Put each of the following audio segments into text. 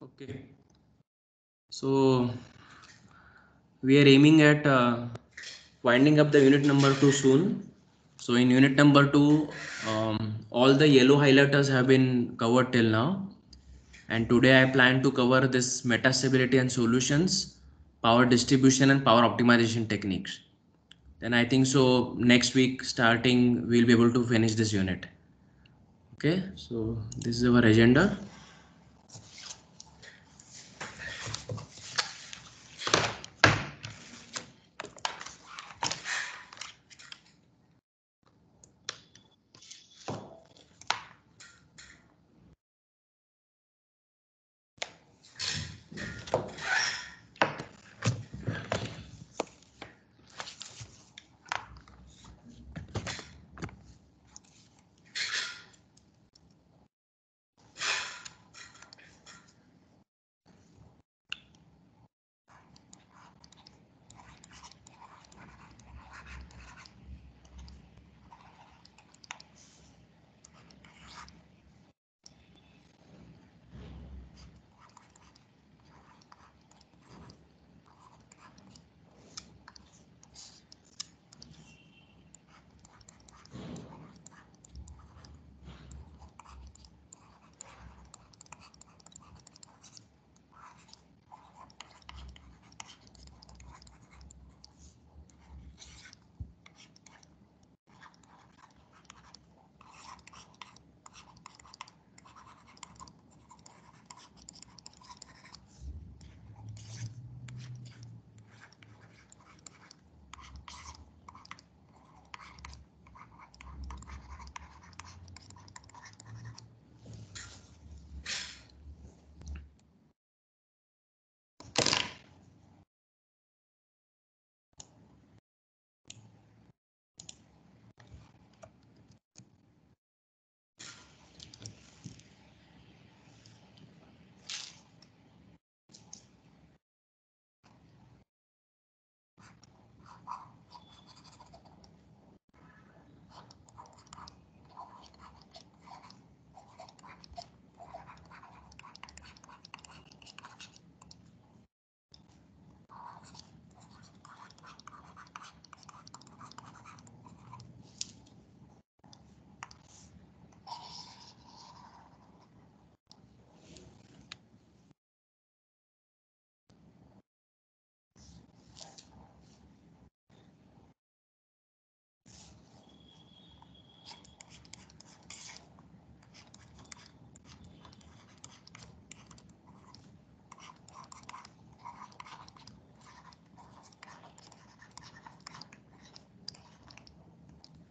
Okay, so we are aiming at winding up the unit number 2 soon. So in unit number 2, all the yellow highlighters have been covered till now. And today I plan to cover this metastability and solutions, power distribution and power optimization techniques. Then I think so next week starting we'll be able to finish this unit. Okay, so this is our agenda.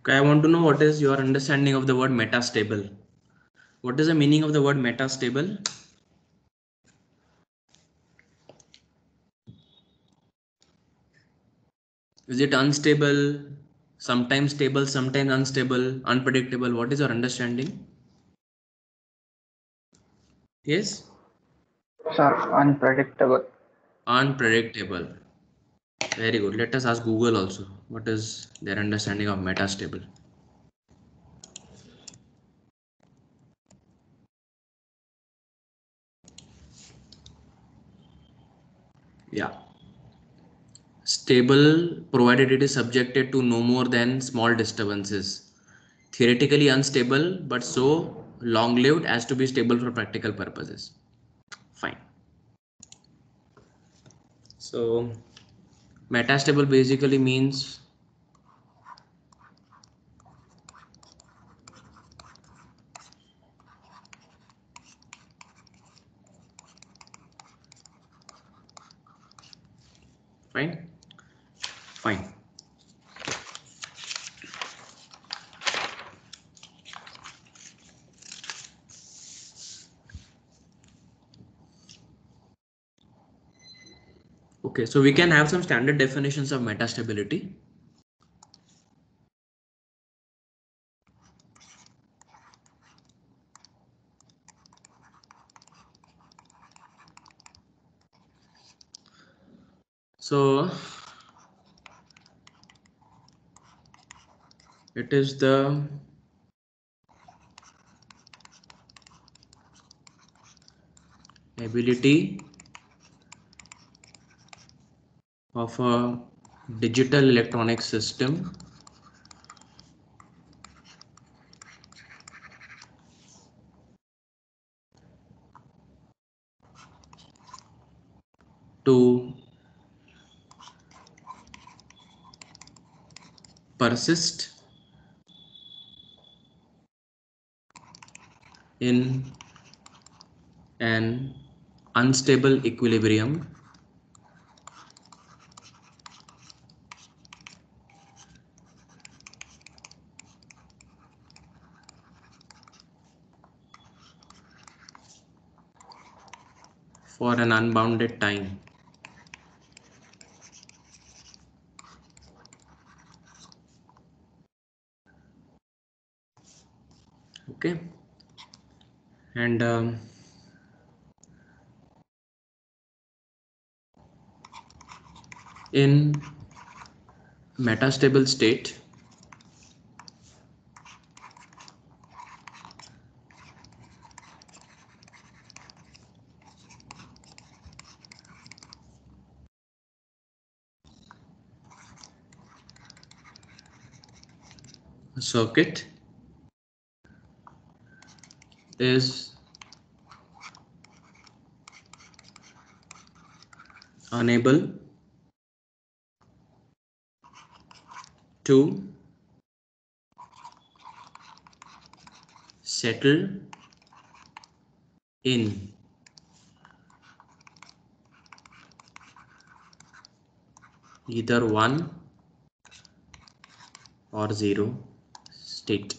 Okay, I want to know what is your understanding of the word metastable. What is the meaning of the word metastable? Is it unstable, sometimes stable, sometimes unstable, unpredictable? What is your understanding? Yes? Sir, unpredictable. Unpredictable. Very good. Let us ask Google also. What is their understanding of metastable? Yeah. Stable provided it is subjected to no more than small disturbances. Theoretically unstable, but so long lived as to be stable for practical purposes. Fine. So, metastable basically means fine. Fine. Okay, so we can have some standard definitions of metastability. So it is the ability of a digital electronic system to persist in an unstable equilibrium for an unbounded time. Okay, and in metastable state, a circuit is unable to settle in either 1 or 0 state.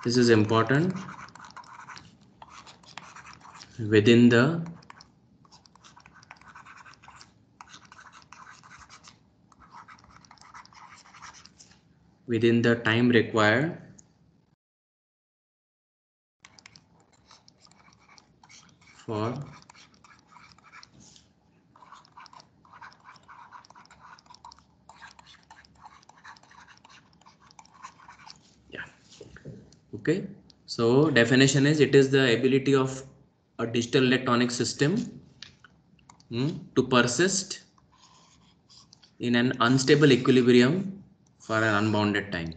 This is important within the time required for okay. So definition is, it is the ability of a digital electronic system to persist in an unstable equilibrium for an unbounded time.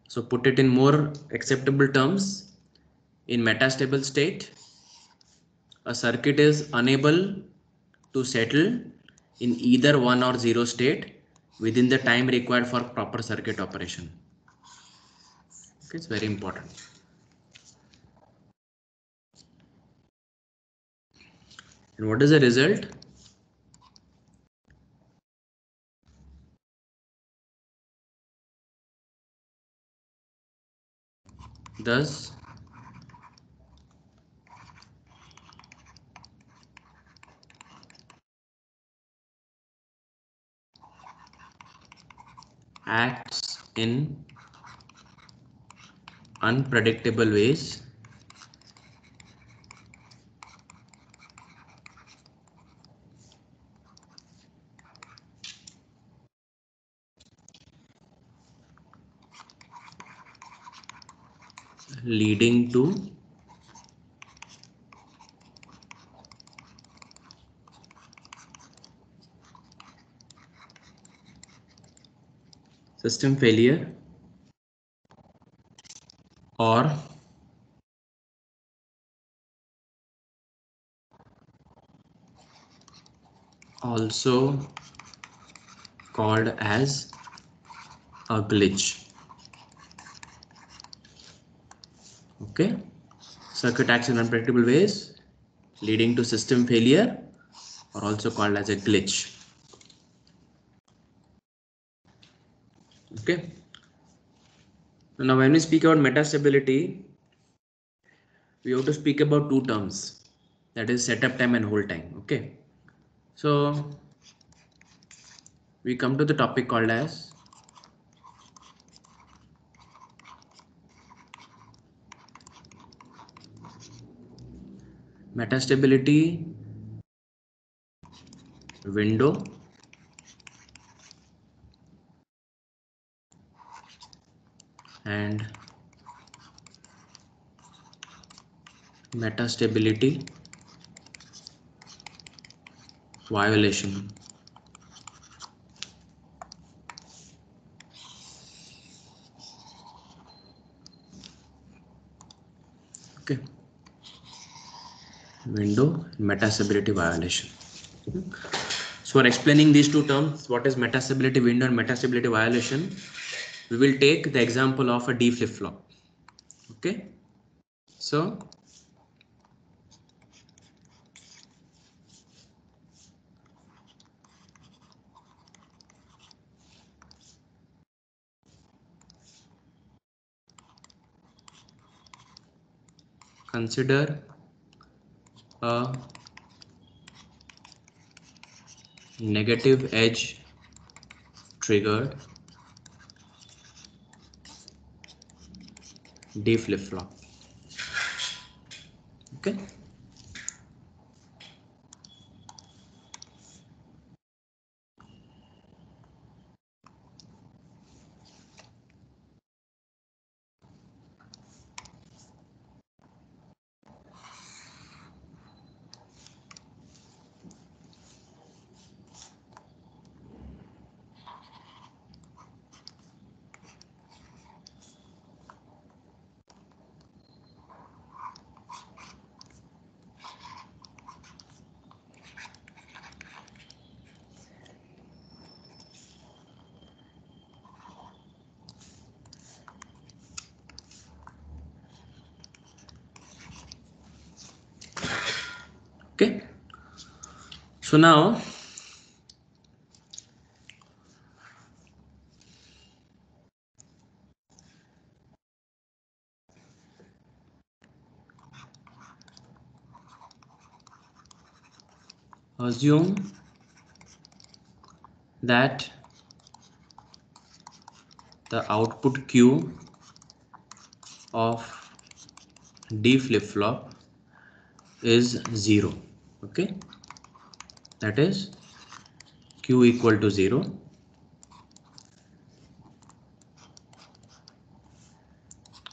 So put it in more acceptable terms, in metastable state, a circuit is unable to settle in either 1 or 0 state within the time required for proper circuit operation. Okay, it's very important. And what is the result? Thus, acts in unpredictable ways leading to system failure or also called as a glitch. Okay, circuit acts in unpredictable ways leading to system failure or also called as a glitch. Okay, now when we speak about metastability, we have to speak about two terms, that is setup time and hold time. Okay, so we come to the topic called as metastability window and metastability violation. Okay, window metastability violation. So for explaining these two terms, what is metastability window and metastability violation, we will take the example of a D flip-flop. Okay, so consider a negative edge triggered D flip-flop. Okay, okay. So now assume that the output Q of D flip-flop is 0. Okay, that is Q equal to 0,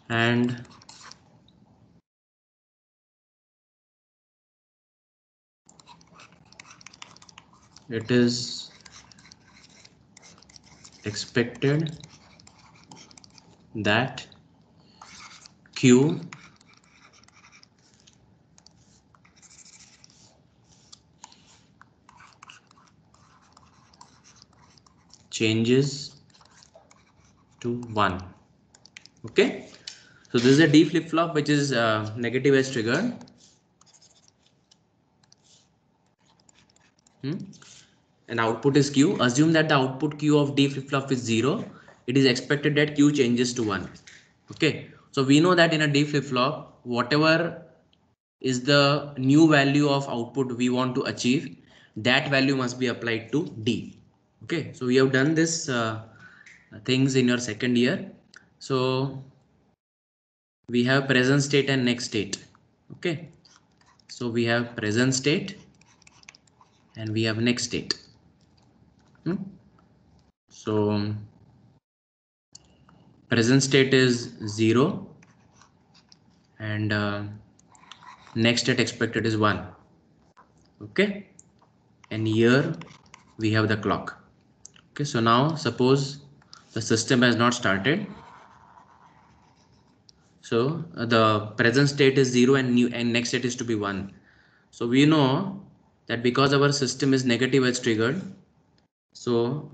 and it is expected that Q changes to 1. Okay, so this is a D flip-flop which is negative edge triggered. And output is Q. Assume that the output Q of D flip-flop is 0. It is expected that Q changes to 1. Okay, so we know that in a D flip-flop, whatever is the new value of output we want to achieve, that value must be applied to D. Okay, so we have done this things in your second year. So we have present state and next state. Okay, so we have present state and we have next state. So present state is 0 and next state expected is 1. Okay, and here we have the clock. Okay, so now suppose the system has not started, so the present state is 0 and next state is to be 1. So we know that because our system is negative edge triggered, so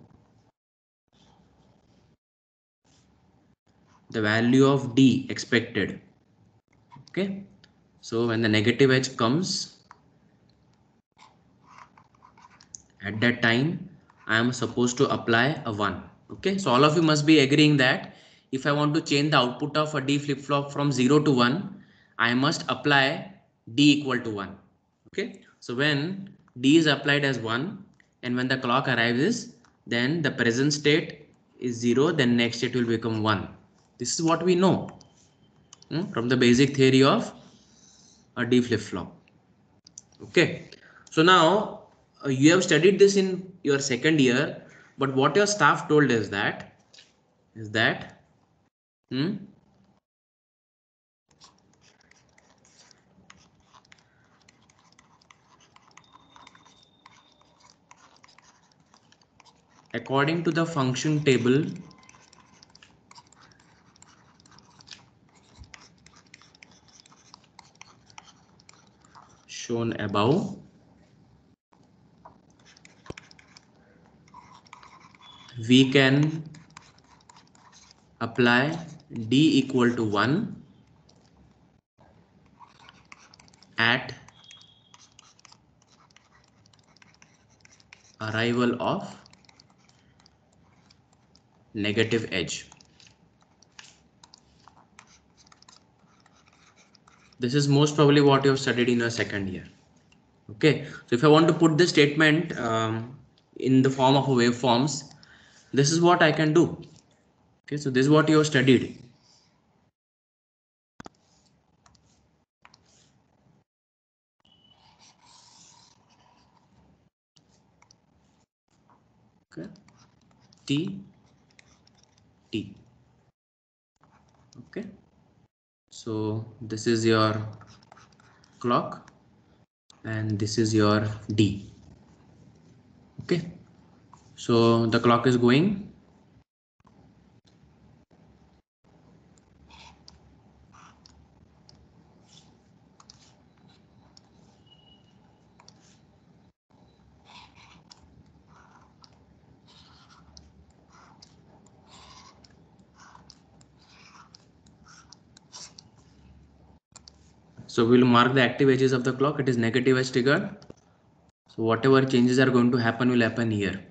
the value of D expected. Okay, so when the negative edge comes, at that time I am supposed to apply a 1. Okay, so all of you must be agreeing that if I want to change the output of a D flip-flop from 0 to 1, I must apply D equal to 1. Okay, so when D is applied as 1 and when the clock arrives, then the present state is 0, then next state will become 1. This is what we know from the basic theory of a D flip-flop. Okay, so now you have studied this in your second year, but what your staff told is that According to the function table, shown above, we can apply d equal to 1 at arrival of negative edge. This is most probably what you have studied in your second year. Okay, so if I want to put this statement in the form of waveforms, this is what I can do. Okay, so this is what you have studied. Okay, T. Okay, so this is your clock and this is your D. Okay, so the clock is going. So we'll mark the active edges of the clock. It is negative edge triggered. So whatever changes are going to happen will happen here.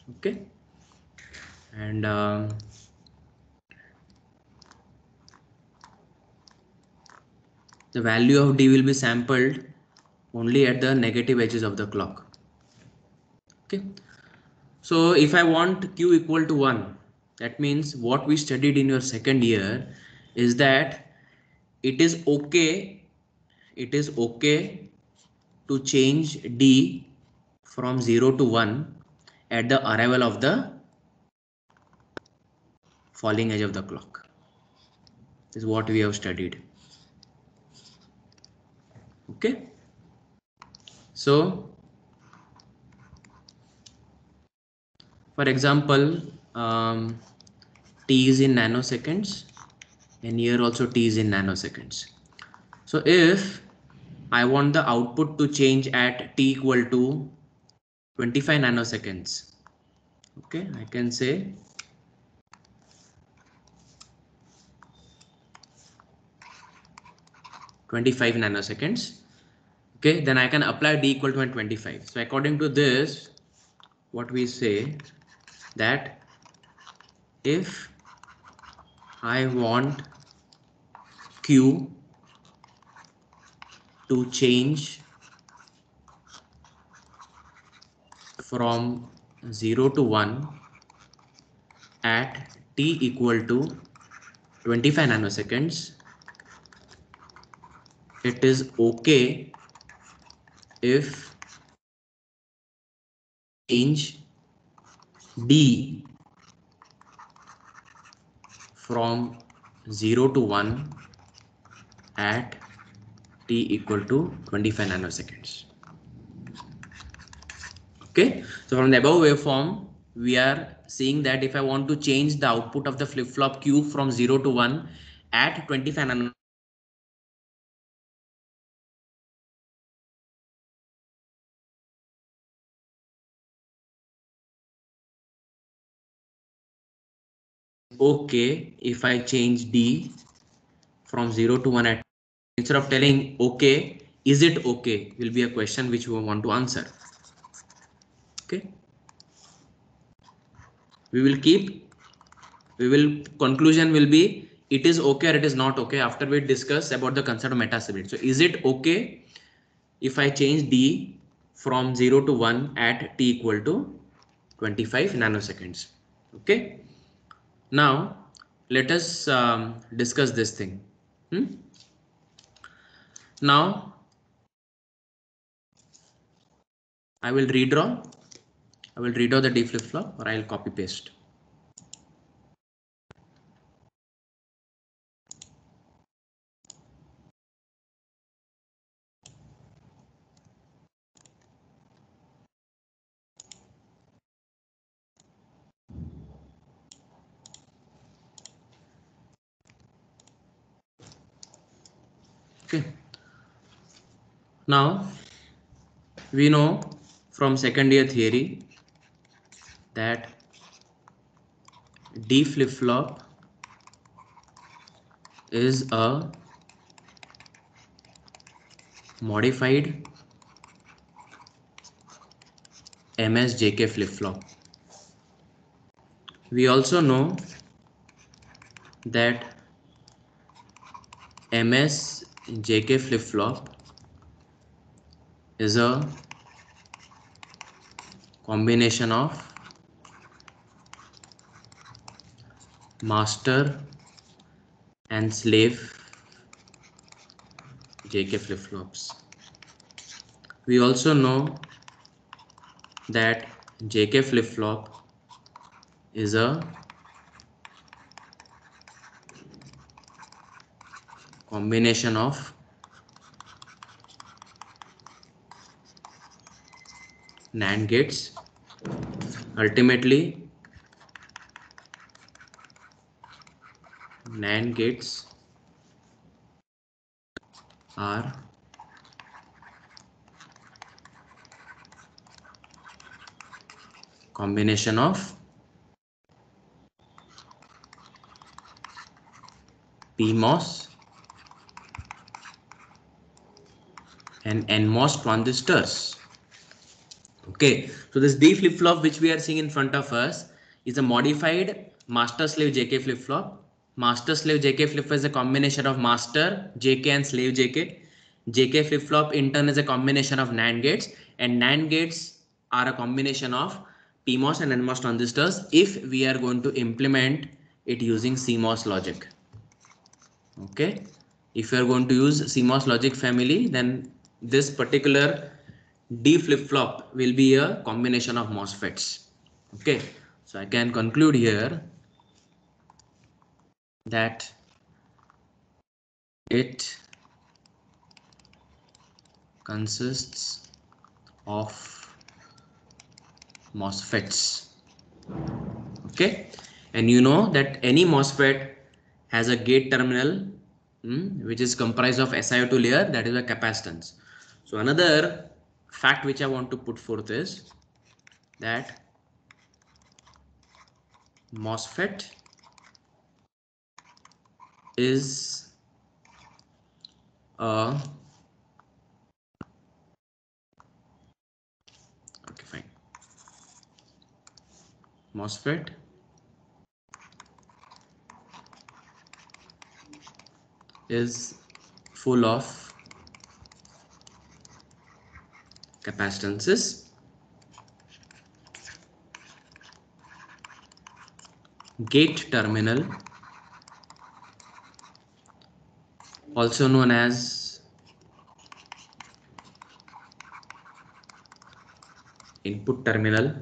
Okay, and the value of D will be sampled only at the negative edges of the clock. Okay, so if I want Q equal to 1, that means what we studied in your second year is that it is okay to change D from 0 to 1 at the arrival of the falling edge of the clock. This is what we have studied. Okay, so for example, T is in nanoseconds and here also T is in nanoseconds. So if I want the output to change at T equal to 25 nanoseconds, okay, I can say (25 nanoseconds). Okay, then I can apply D equal to 25. So according to this, what we say that if I want Q to change from 0 to 1 at T equal to 25 nanoseconds, it is okay if change D from 0 to 1 at T equal to 25 nanoseconds. Okay, so from the above waveform, we are seeing that if I want to change the output of the flip-flop Q from 0 to 1 at 25 nanoseconds, okay if I change D from 0 to 1 at, instead of telling okay, is it okay, will be a question which we want to answer. Okay, conclusion will be it is okay or it is not okay after we discuss about the concept of metastability. So is it okay if I change D from 0 to 1 at T equal to 25 nanoseconds? Okay, now let us discuss this thing. Now I will redraw the D flip flop, or I'll copy paste. Okay. Now we know from second year theory that D flip flop is a modified MSJK flip flop. We also know that MSJK flip flop is a combination of master and slave JK flip flops. We also know that JK flip flop is a combination of NAND gates. Ultimately, NAND gates are combination of PMOS and NMOS transistors. Okay, so this D flip flop which we are seeing in front of us is a modified master slave JK flip flop. Master slave JK flip flop is a combination of master JK and slave JK. JK flip flop in turn is a combination of NAND gates, and NAND gates are a combination of PMOS and NMOS transistors if we are going to implement it using CMOS logic. Okay, if you are going to use CMOS logic family, then this particular D flip flop will be a combination of MOSFETs. Okay, so I can conclude here that it consists of MOSFETs. Okay, and you know that any MOSFET has a gate terminal which is comprised of SiO2 layer, that is a capacitance. So another fact which I want to put forth is that MOSFET is a okay fine MOSFET is full of capacitances, gate terminal, also known as input terminal,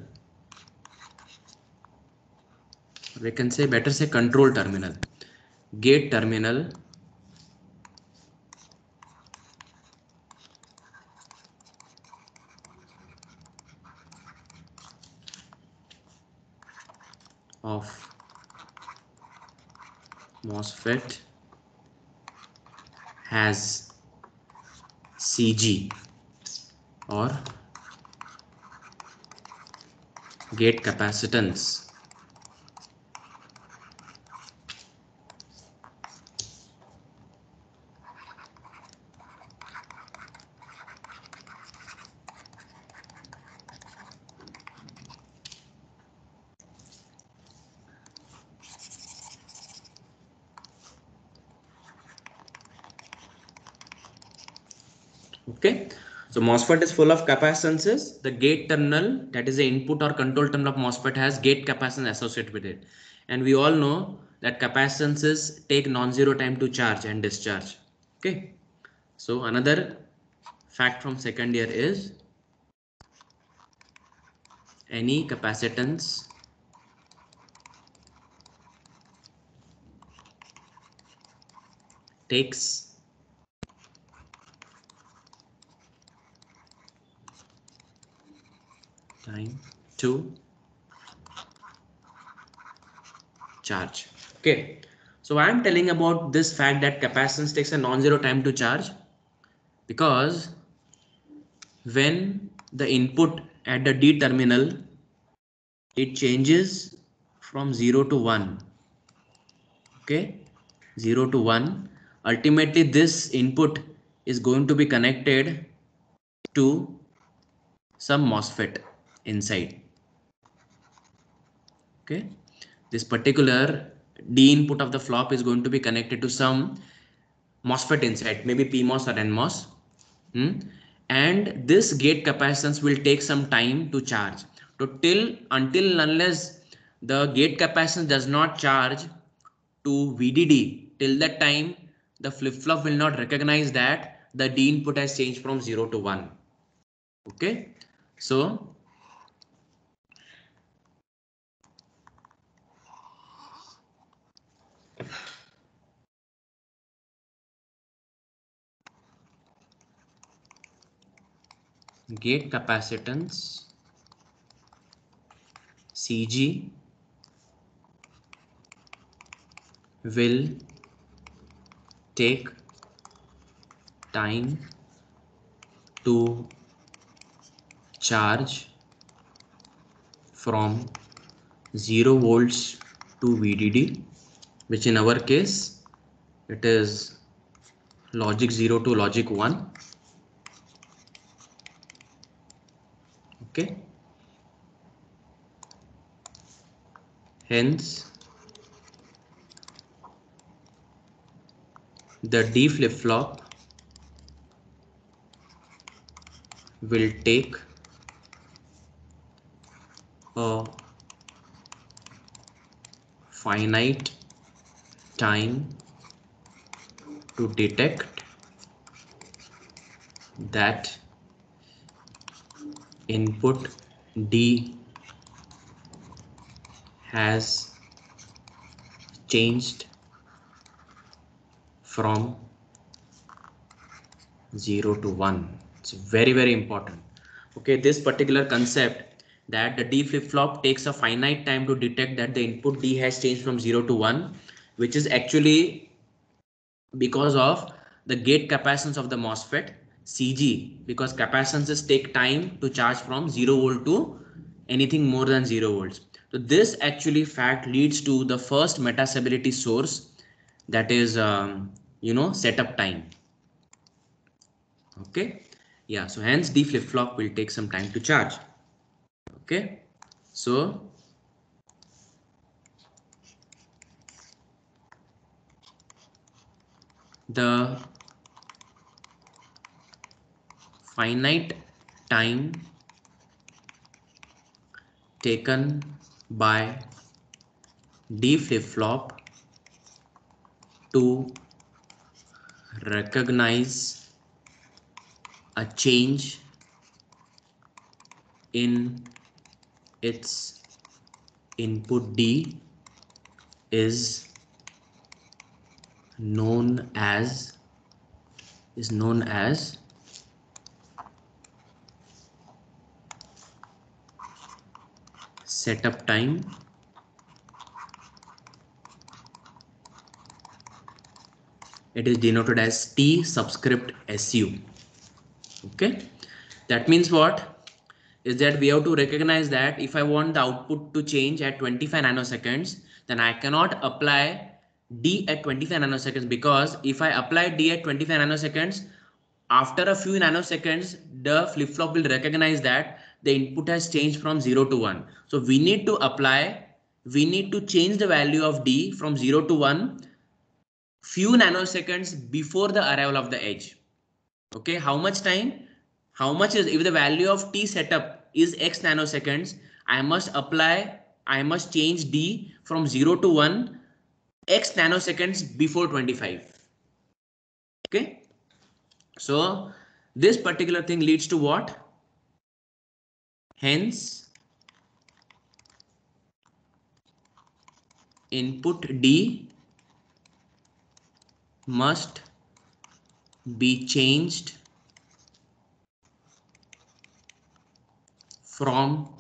we can say better say control terminal, gate terminal, of MOSFET has CG or gate capacitance. Okay, so MOSFET is full of capacitances. The gate terminal, that is the input or control terminal of MOSFET, has gate capacitance associated with it. And we all know that capacitances take non-zero time to charge and discharge. Okay, so another fact from second year is any capacitance takes time to charge. Okay, So I am telling about this fact that capacitance takes a non-zero time to charge, because when the input at the D terminal, it changes from 0 to 1. Okay, 0 to 1. Ultimately, this input is going to be connected to some MOSFET inside. Okay, this particular D input of the flop is going to be connected to some MOSFET inside, maybe PMOS or NMOS. And this gate capacitance will take some time to charge. So until unless the gate capacitance does not charge to VDD, till that time the flip-flop will not recognize that the D input has changed from 0 to 1. Okay, so gate capacitance CG will take time to charge from 0 volts to VDD, which in our case it is logic 0 to logic 1. Okay, hence the D flip flop will take a finite time to detect that input D has changed from 0 to 1. It's very important. Okay, this particular concept that the D flip flop takes a finite time to detect that the input D has changed from 0 to 1, which is actually because of the gate capacitance of the MOSFET CG, because capacitances take time to charge from 0 volt to anything more than 0 volts. So this actually fact leads to the first metastability source, that is setup time. Okay, yeah, so hence the flip flop will take some time to charge. Okay, so the finite time taken by D flip flop to recognize a change in its input D is known as setup time. It is denoted as T subscript SU. Okay, that means what is that we have to recognize that if I want the output to change at 25 nanoseconds, then I cannot apply D at 25 nanoseconds, because if I apply D at 25 nanoseconds, after a few nanoseconds the flip flop will recognize that the input has changed from 0 to 1. So we need to change the value of D from 0 to 1 few nanoseconds before the arrival of the edge. Okay, how much time, how much is, if the value of T setup is X nanoseconds, I must change D from 0 to 1 X nanoseconds before 25. Okay, so this particular thing leads to what? Hence input D must be changed from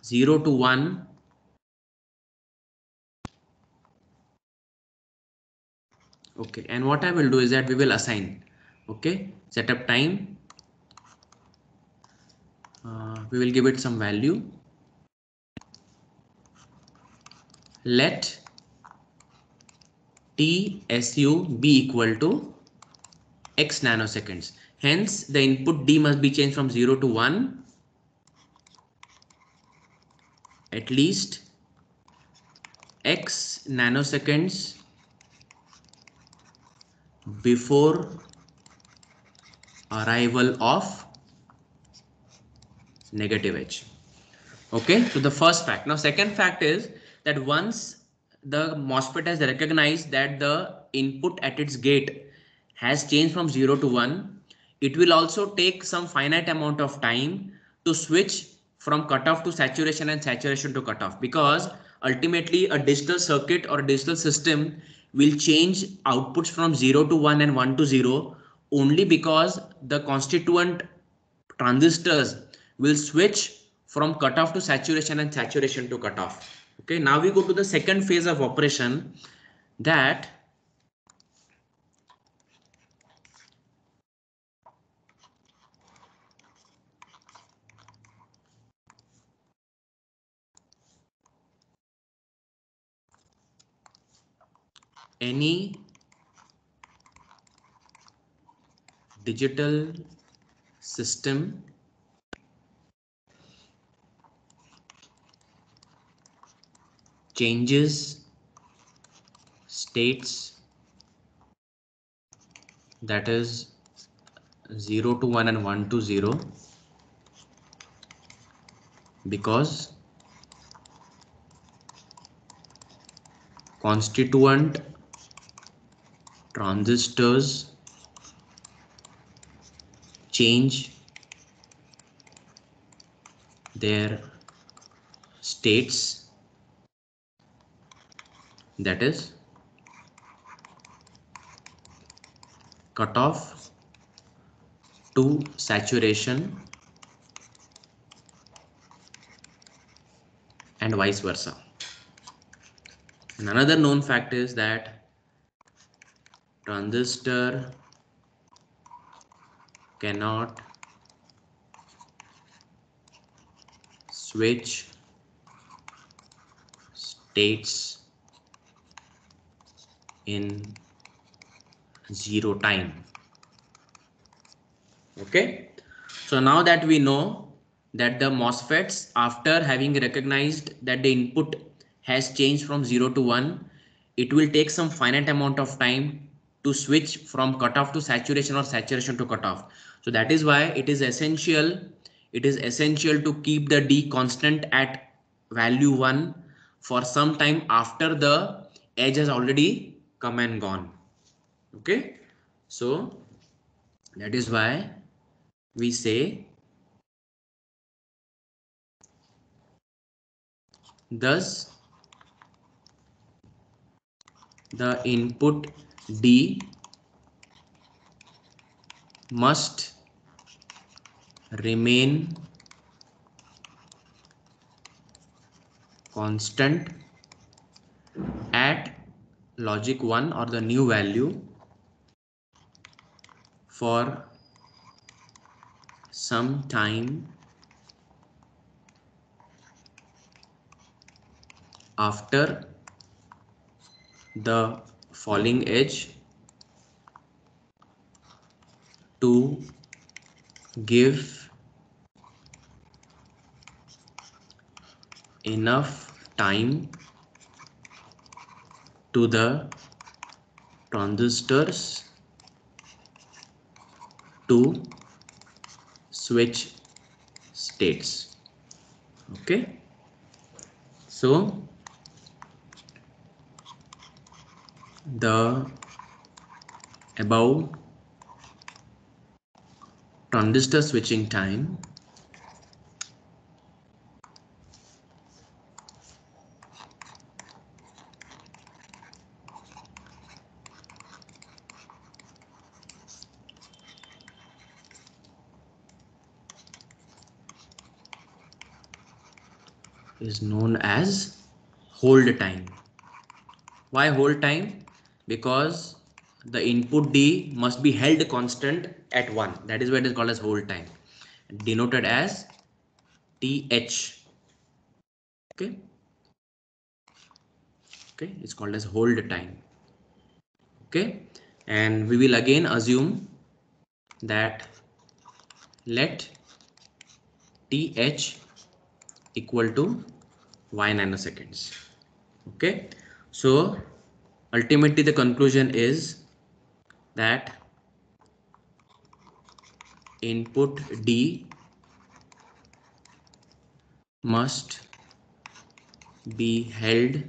0 to 1 Okay, and what I will do is that we will assign. Okay, setup time. We will give it some value. Let TSU be equal to x nanoseconds. Hence, the input D must be changed from 0 to 1 at least x nanoseconds before arrival of negative edge. Okay, so the first fact. Now, second fact is that once the MOSFET has recognized that the input at its gate has changed from 0 to 1, it will also take some finite amount of time to switch from cutoff to saturation and saturation to cutoff, because ultimately a digital circuit or a digital system will change outputs from 0 to 1 and 1 to 0 only because the constituent transistors will switch from cutoff to saturation and saturation to cutoff. Okay, now we go to the second phase of operation, that any digital system changes states, that is 0 to 1 and 1 to 0, because constituent transistors change their states, that is cutoff to saturation and vice versa. And another known fact is that transistor cannot switch states in zero time. Okay, so now that we know that the MOSFETs, after having recognized that the input has changed from 0 to 1, it will take some finite amount of time to switch from cutoff to saturation or saturation to cutoff. So that is why it is essential to keep the D constant at value 1 for some time after the edge has already come and gone. Okay, so that is why we say, thus the input D must remain constant at logic 1 or the new value for some time after the falling edge to give enough time to the transistors to switch states. Okay, so the above transistor switching time is known as hold time. Why hold time? Because the input D must be held constant at 1. That is why it is called as hold time, denoted as TH. Okay. Okay, it's called as hold time. Okay, and we will again assume that let TH equal to y nanoseconds. Okay, so ultimately the conclusion is that input D must be held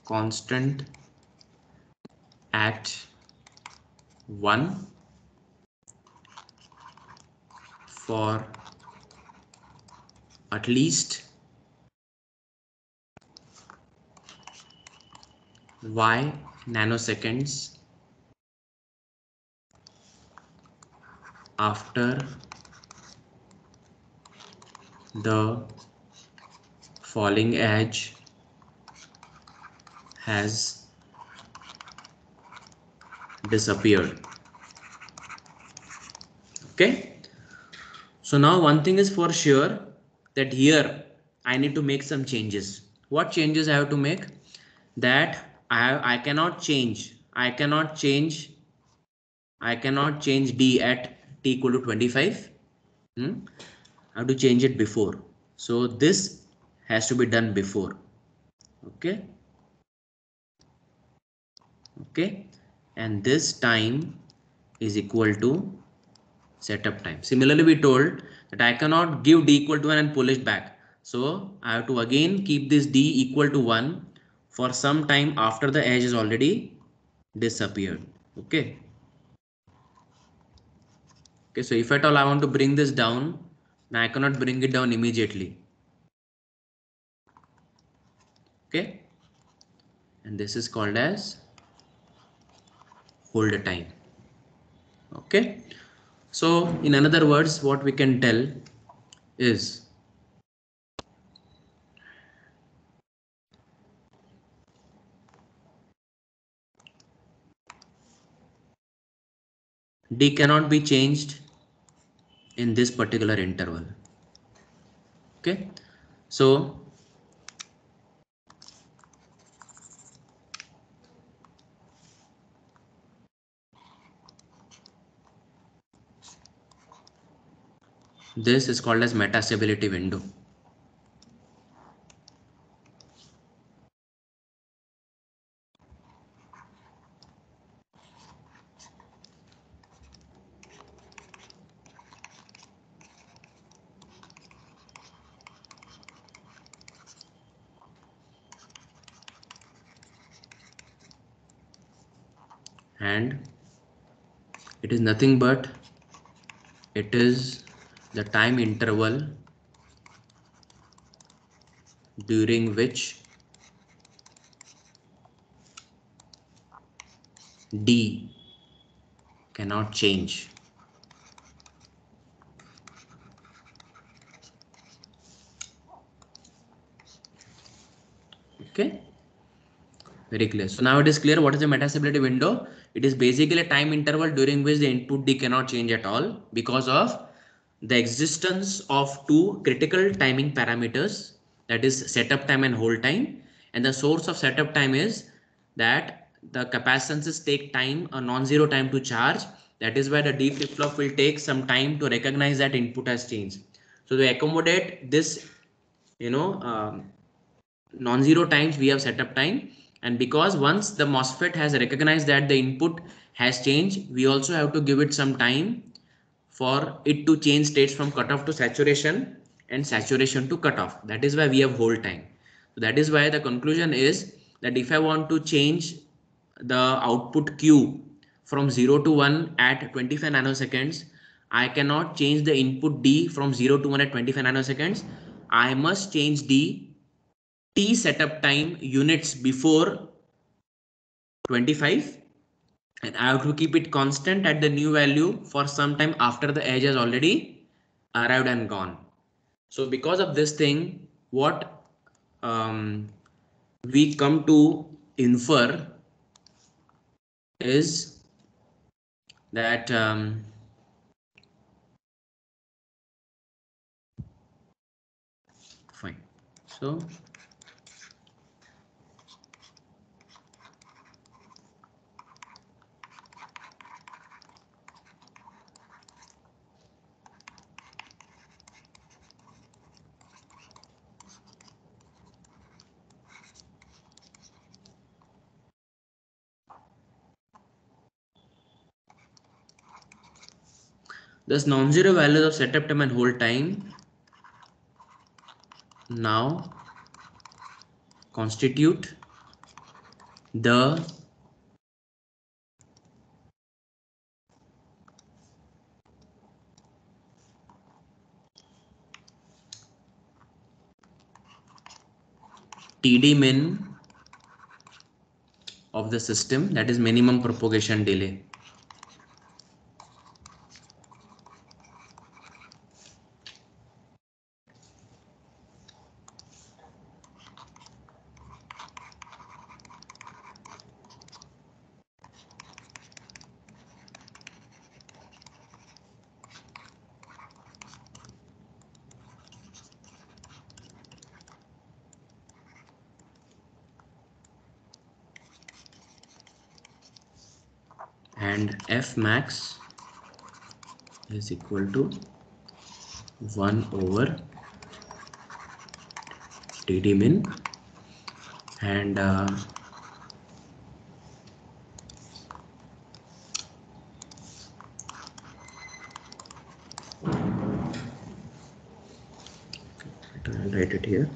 constant at 1 for at least y nanoseconds after the falling edge has disappeared. Okay, so now one thing is for sure, that here I need to make some changes. What changes I have to make? That I cannot change D at t equal to 25. I have to change it before. So this has to be done before. Okay. Okay, and this time is equal to setup time. Similarly, we told that I cannot give D equal to 1 and pull it back. So I have to again keep this D equal to 1 for some time after the edge is already disappeared. Okay. Okay, so if at all I want to bring this down, now I cannot bring it down immediately. Okay, and this is called as hold time. Okay, so in another words, what we can tell is D cannot be changed in this particular interval. Okay, so this is called as metastability window. And it is nothing but it is the time interval during which D cannot change. Okay, very clear. So now it is clear what is the metastability window. It is basically a time interval during which the input D cannot change at all because of the existence of two critical timing parameters, that is setup time and hold time. And the source of setup time is that the capacitances take time, a non-zero time to charge. That is why the D flip-flop will take some time to recognize that input has changed. So to accommodate this, non-zero times, we have setup time. And because once the MOSFET has recognized that the input has changed, we also have to give it some time for it to change states from cutoff to saturation and saturation to cutoff. That is why we have hold time. So that is why the conclusion is that if I want to change the output Q from 0 to 1 at 25 nanoseconds, I cannot change the input D from 0 to 1 at 25 nanoseconds. I must change the T setup time units before 25, and I have to keep it constant at the new value for some time after the edge has already arrived and gone. So because of this thing, what we come to infer is that fine. So thus non-zero values of setup time and hold time now constitute the TD min of the system, that is minimum propagation delay. And F max is equal to 1 over TD min, and I'll write it here.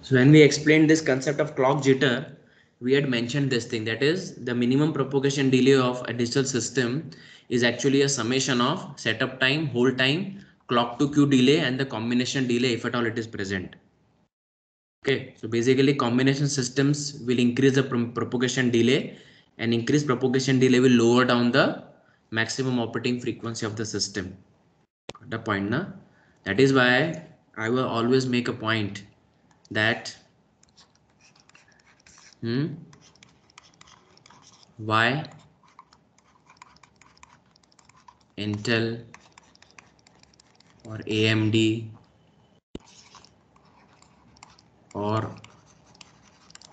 So when we explained this concept of clock jitter, we had mentioned this thing, that is the minimum propagation delay of a digital system is actually a summation of setup time, hold time, clock to queue delay, and the combination delay if at all it is present. Okay, so basically combination systems will increase the propagation delay, and increased propagation delay will lower down the maximum operating frequency of the system. Got the point, na? That is why I will always make a point that why Intel or AMD or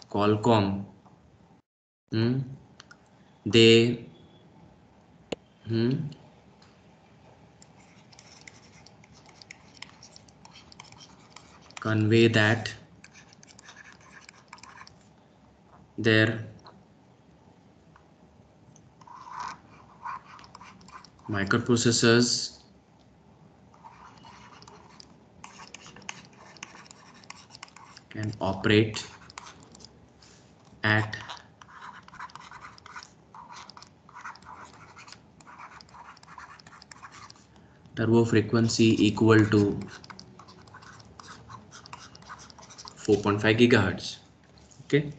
Qualcomm, they convey that their microprocessors can operate at turbo frequency equal to 4.5 gigahertz. Okay.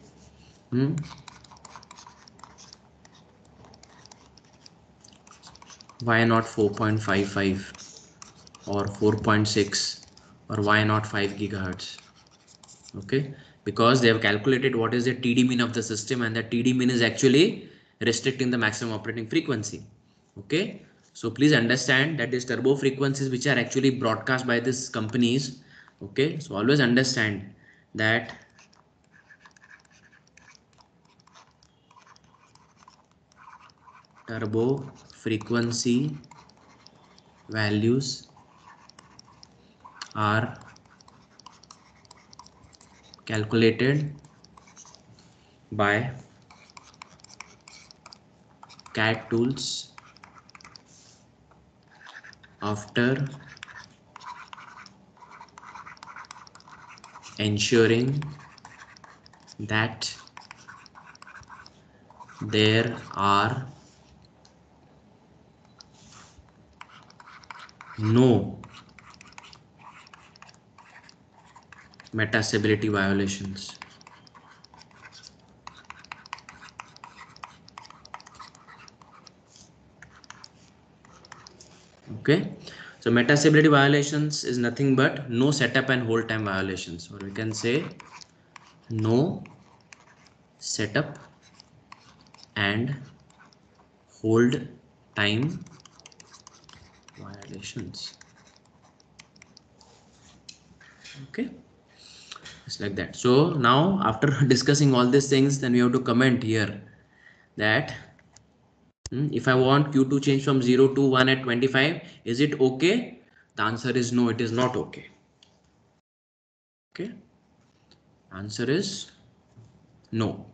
Why not 4.55 or 4.6, or why not 5 gigahertz? Okay, because they have calculated what is the TD min of the system, and the TD min is actually restricting the maximum operating frequency. Okay, so please understand that these turbo frequencies which are actually broadcast by these companies. Okay, so always understand that turbo frequency values are calculated by CAD tools after ensuring that there are no metastability violations. Okay, so metastability violations is nothing but no setup and hold time violations, or we can say no setup and hold time violations. Okay, it's like that. So now after discussing all these things, then we have to comment here that if I want Q to change from 0 to 1 at 25, is it okay? The answer is no, it is not okay. Okay, answer is no.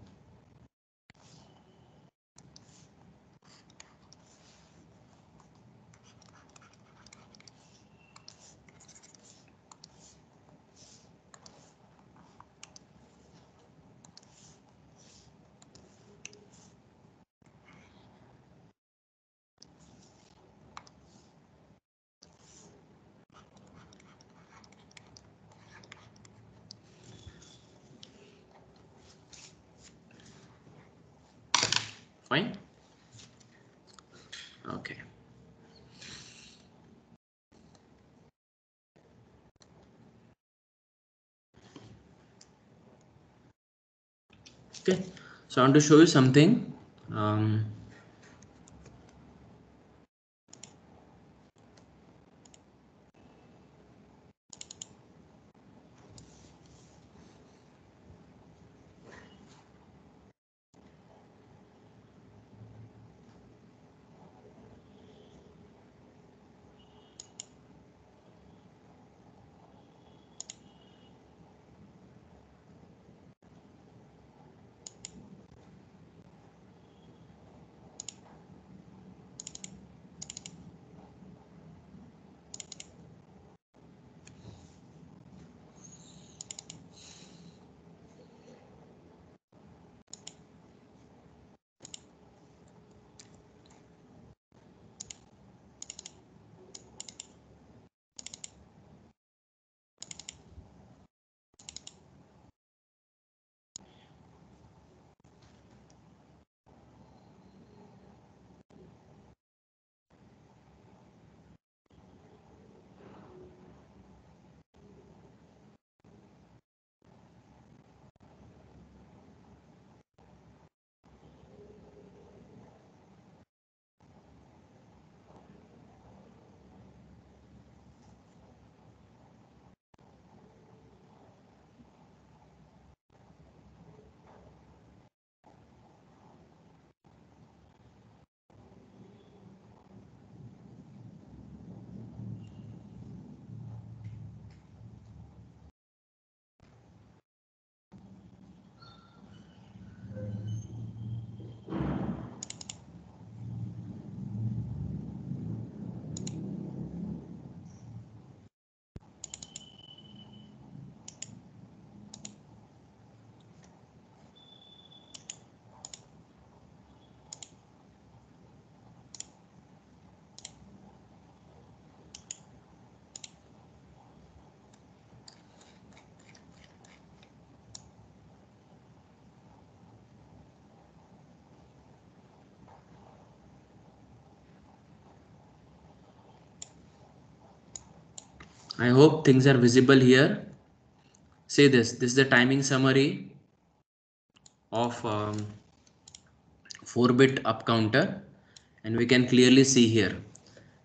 Fine. Okay. Okay. So I want to show you something. I hope things are visible here. Say this. This is the timing summary of 4-bit up counter, and we can clearly see here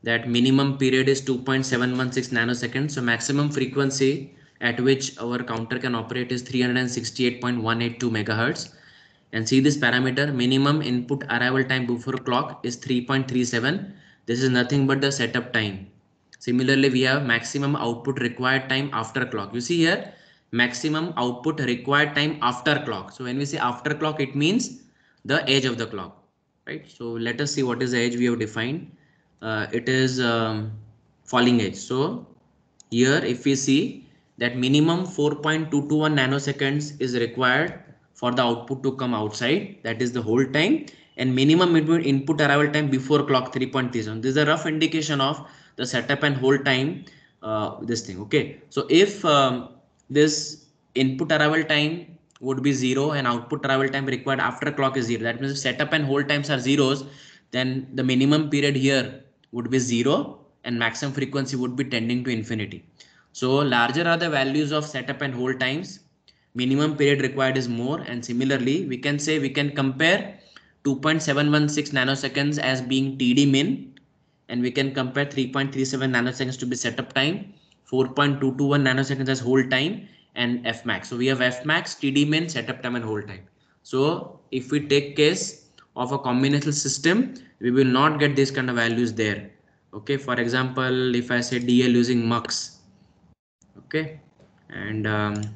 that minimum period is 2.716 nanoseconds. So maximum frequency at which our counter can operate is 368.182 megahertz. And see this parameter, minimum input arrival time before clock is 3.37. This is nothing but the setup time. Similarly, we have maximum output required time after clock. You see here, maximum output required time after clock. So when we say after clock, it means the edge of the clock, right? So let us see what is the edge we have defined. It is falling edge. So here if we see that minimum 4.221 nanoseconds is required for the output to come outside, that is the hold time, and minimum input arrival time before clock 3.37. This is a rough indication of the setup and hold time, this thing. Okay, so if this input arrival time would be 0 and output arrival time required after clock is 0, that means if setup and hold times are zeros, then the minimum period here would be 0 and maximum frequency would be tending to infinity. So larger are the values of setup and hold times, minimum period required is more, and similarly we can say we can compare 2.716 nanoseconds as being TD min, and we can compare 3.37 nanoseconds to be setup time, 4.221 nanoseconds as hold time, and Fmax. So we have Fmax, TD min, setup time and hold time. So if we take case of a combinational system, we will not get this kind of values there. Okay, for example, if I say DL using mux, okay, and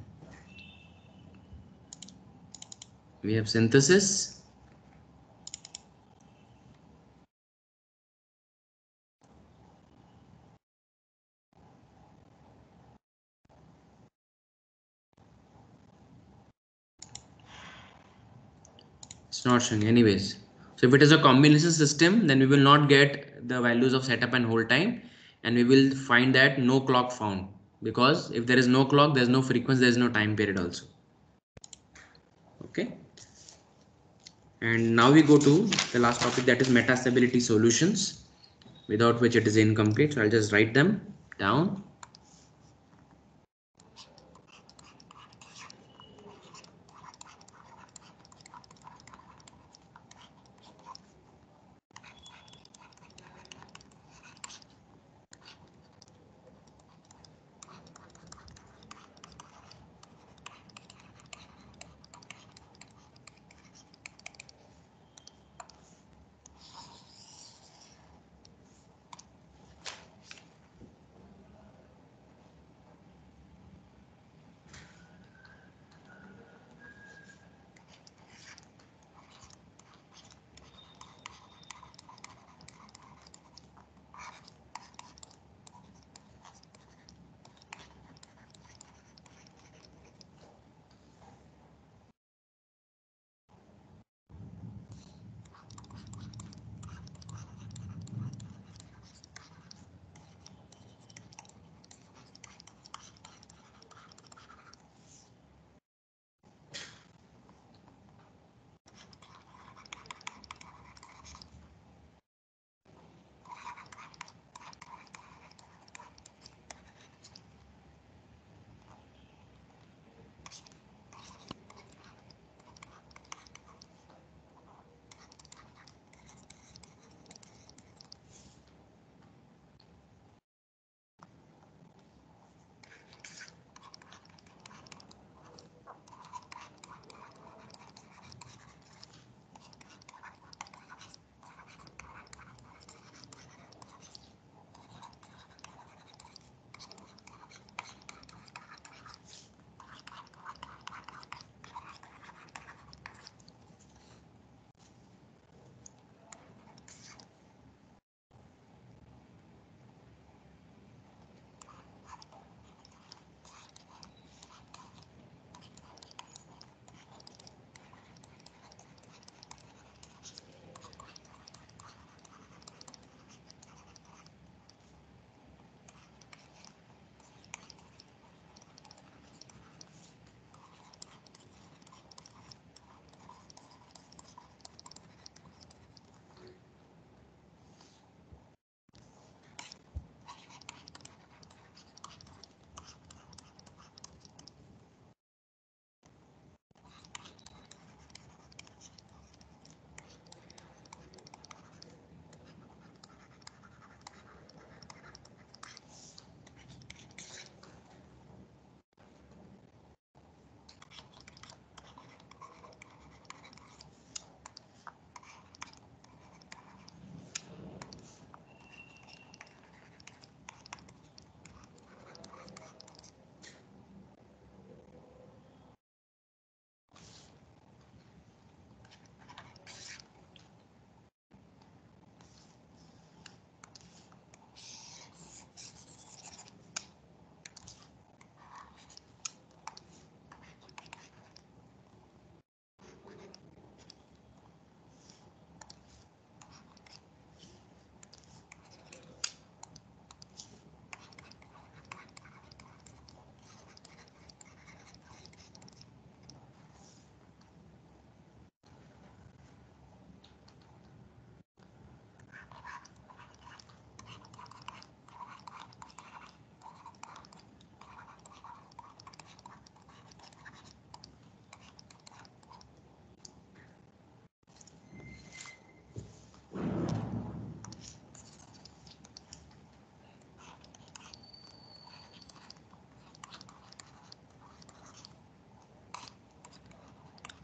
we have synthesis. It's not showing anyways. So if it is a combination system, then we will not get the values of setup and hold time, and we will find that no clock found, because if there is no clock, there is no frequency, there is no time period also. Okay, and now we go to the last topic, that is metastability solutions, without which it is incomplete. So I'll just write them down.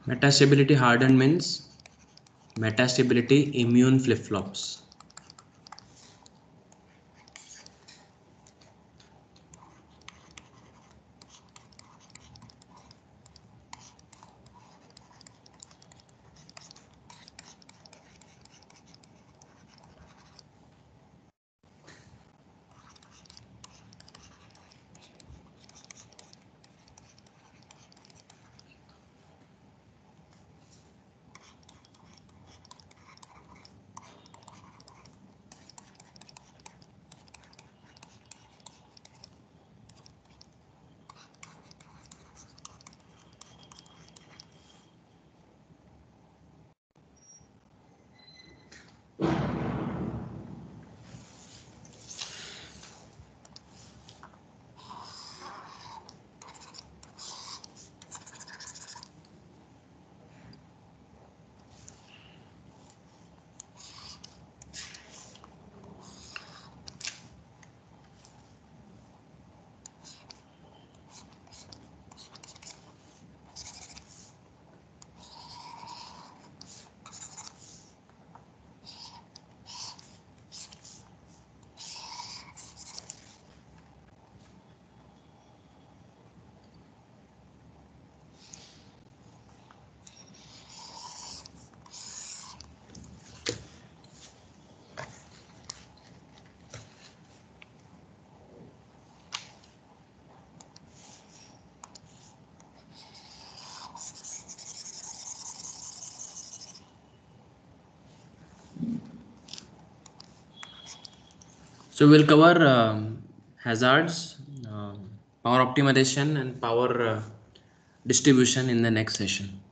Metastability hardened means metastability immune flip-flops. So we'll cover hazards, power optimization, and power distribution in the next session.